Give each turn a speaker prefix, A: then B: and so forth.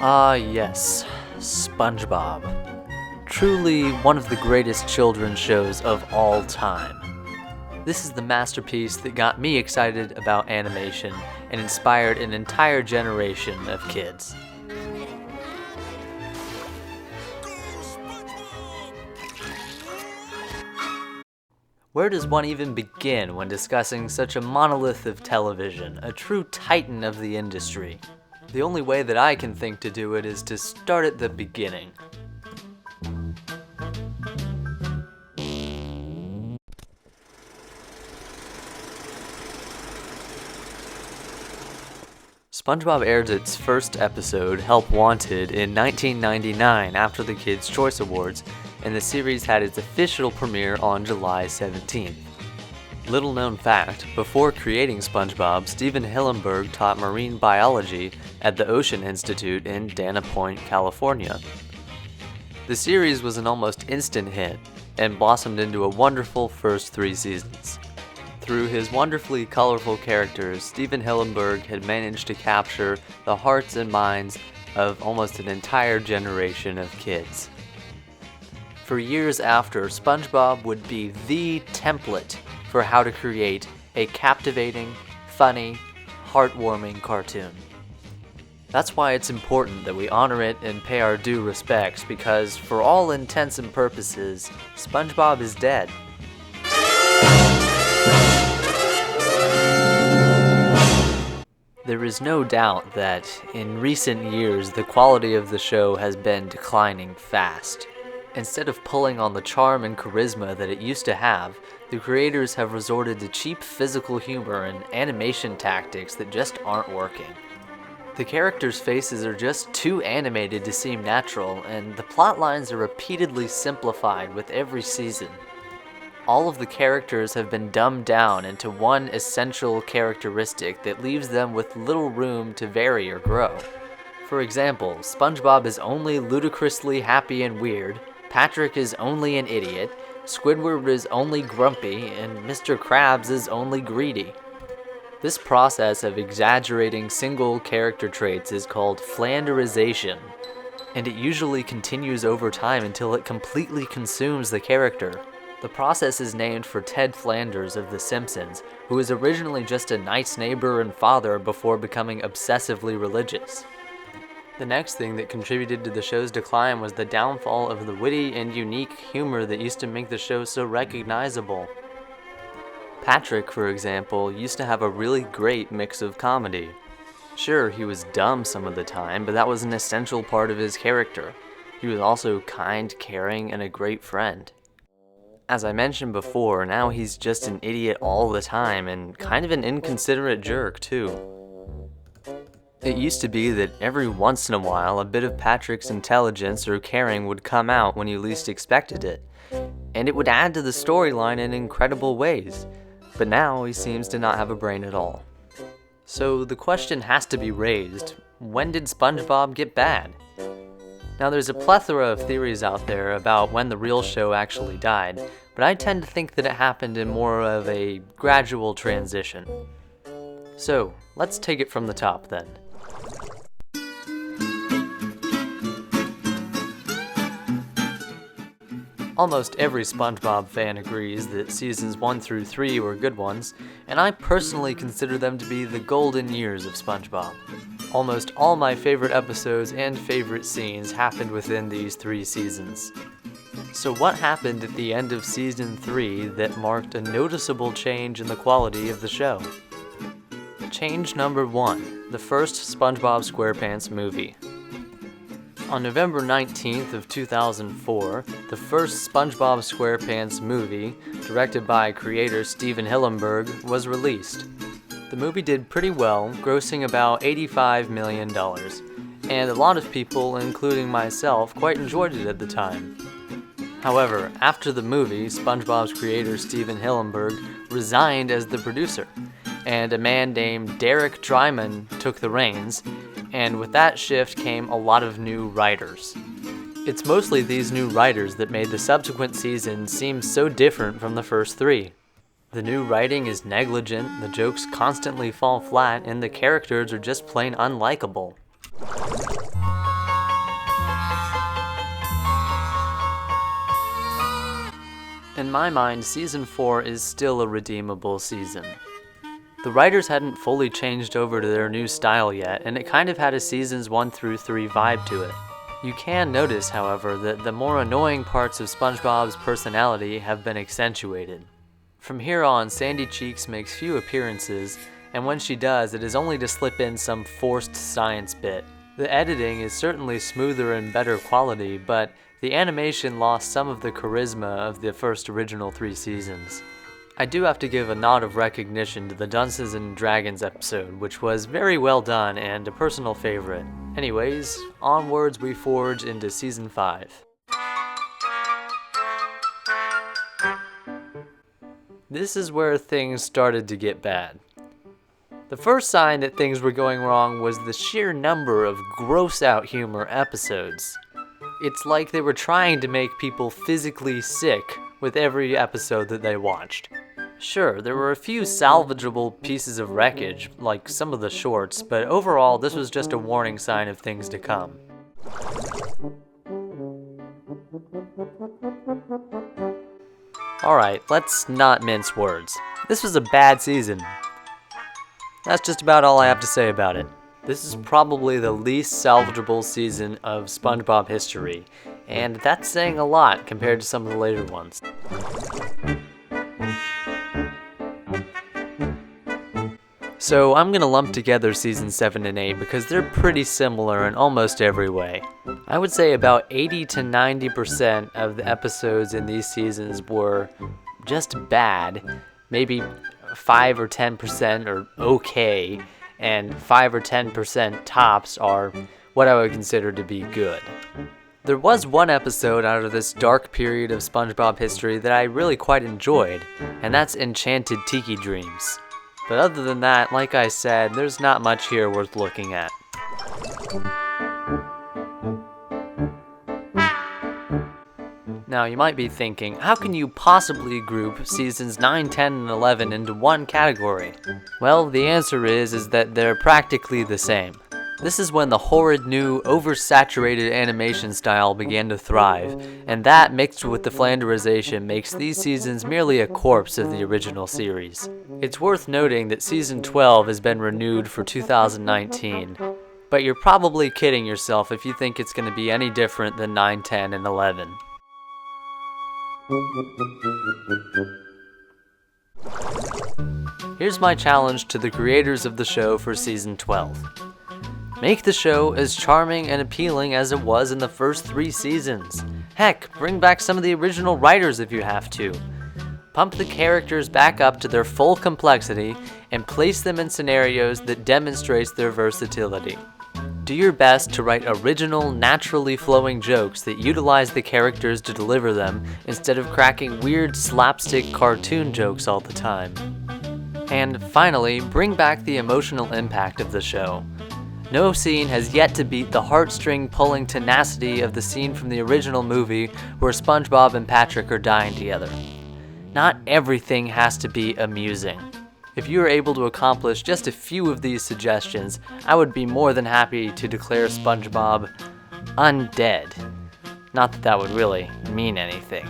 A: Ah, yes, SpongeBob. Truly one of the greatest children's shows of all time. This is the masterpiece that got me excited about animation and inspired an entire generation of kids. Where does one even begin when discussing such a monolith of television, a true titan of the industry? The only way that I can think to do it is to start at the beginning. SpongeBob aired its first episode, Help Wanted, in 1999 after the Kids' Choice Awards, and the series had its official premiere on July 17th. Little known fact, before creating SpongeBob, Stephen Hillenburg taught marine biology at the Ocean Institute in Dana Point, California. The series was an almost instant hit and blossomed into a wonderful first 3 seasons. Through his wonderfully colorful characters, Stephen Hillenburg had managed to capture the hearts and minds of almost an entire generation of kids. For years after, SpongeBob would be the template for how to create a captivating, funny, heartwarming cartoon. That's why it's important that we honor it and pay our due respects, because for all intents and purposes, SpongeBob is dead. There is no doubt that in recent years the quality of the show has been declining fast. Instead of pulling on the charm and charisma that it used to have, the creators have resorted to cheap physical humor and animation tactics that just aren't working. The characters' faces are just too animated to seem natural, and the plot lines are repeatedly simplified with every season. All of the characters have been dumbed down into one essential characteristic that leaves them with little room to vary or grow. For example, SpongeBob is only ludicrously happy and weird, Patrick is only an idiot, Squidward is only grumpy, and Mr. Krabs is only greedy. This process of exaggerating single character traits is called flanderization, and it usually continues over time until it completely consumes the character. The process is named for Ted Flanders of The Simpsons, who was originally just a nice neighbor and father before becoming obsessively religious. The next thing that contributed to the show's decline was the downfall of the witty and unique humor that used to make the show so recognizable. Patrick, for example, used to have a really great mix of comedy. Sure, he was dumb some of the time, but that was an essential part of his character. He was also kind, caring, and a great friend. As I mentioned before, now he's just an idiot all the time, and kind of an inconsiderate jerk, too. It used to be that every once in a while, a bit of Patrick's intelligence or caring would come out when you least expected it, and it would add to the storyline in incredible ways, but now he seems to not have a brain at all. So the question has to be raised, when did SpongeBob get bad? Now there's a plethora of theories out there about when the real show actually died, but I tend to think that it happened in more of a gradual transition. So, let's take it from the top then. Almost every SpongeBob fan agrees that seasons 1 through 3 were good ones, and I personally consider them to be the golden years of SpongeBob. Almost all my favorite episodes and favorite scenes happened within these 3 seasons. So what happened at the end of season 3 that marked a noticeable change in the quality of the show? Change number 1, the first SpongeBob SquarePants movie. On November 19th of 2004, the first SpongeBob SquarePants movie, directed by creator Stephen Hillenburg, was released. The movie did pretty well, grossing about $85 million, and a lot of people, including myself, quite enjoyed it at the time. However, after the movie, SpongeBob's creator Stephen Hillenburg resigned as the producer, and a man named Derek Drymon took the reins, and with that shift came a lot of new writers. It's mostly these new writers that made the subsequent seasons seem so different from the first 3. The new writing is negligent, the jokes constantly fall flat, and the characters are just plain unlikable. In my mind, Season 4 is still a redeemable season. The writers hadn't fully changed over to their new style yet, and it kind of had a Seasons 1 through 3 vibe to it. You can notice, however, that the more annoying parts of SpongeBob's personality have been accentuated. From here on, Sandy Cheeks makes few appearances, and when she does, it is only to slip in some forced science bit. The editing is certainly smoother and better quality, but the animation lost some of the charisma of the first original 3 seasons. I do have to give a nod of recognition to the Dunces and Dragons episode, which was very well done and a personal favorite. Anyways, onwards we forge into Season 5. This is where things started to get bad. The first sign that things were going wrong was the sheer number of gross-out humor episodes. It's like they were trying to make people physically sick with every episode that they watched. Sure, there were a few salvageable pieces of wreckage, like some of the shorts, but overall this was just a warning sign of things to come. Alright, let's not mince words. This was a bad season. That's just about all I have to say about it. This is probably the least salvageable season of SpongeBob history, and that's saying a lot compared to some of the later ones. So I'm gonna lump together Season 7 and 8 because they're pretty similar in almost every way. I would say about 80 to 90% of the episodes in these seasons were just bad, maybe 5 or 10% are okay, and 5 or 10% tops are what I would consider to be good. There was one episode out of this dark period of SpongeBob history that I really quite enjoyed, and that's Enchanted Tiki Dreams. But other than that, like I said, there's not much here worth looking at. Now you might be thinking, how can you possibly group seasons 9, 10, and 11 into one category? Well, the answer is that they're practically the same. This is when the horrid new, oversaturated animation style began to thrive, and that mixed with the flanderization makes these seasons merely a corpse of the original series. It's worth noting that Season 12 has been renewed for 2019, but you're probably kidding yourself if you think it's going to be any different than 9, 10, and 11. Here's my challenge to the creators of the show for Season 12. Make the show as charming and appealing as it was in the first 3 seasons. Heck, bring back some of the original writers if you have to. Pump the characters back up to their full complexity and place them in scenarios that demonstrates their versatility. Do your best to write original, naturally flowing jokes that utilize the characters to deliver them instead of cracking weird slapstick cartoon jokes all the time. And finally, bring back the emotional impact of the show. No scene has yet to beat the heartstring-pulling tenacity of the scene from the original movie where SpongeBob and Patrick are dying together. Not everything has to be amusing. If you are able to accomplish just a few of these suggestions, I would be more than happy to declare SpongeBob undead. Not that that would really mean anything.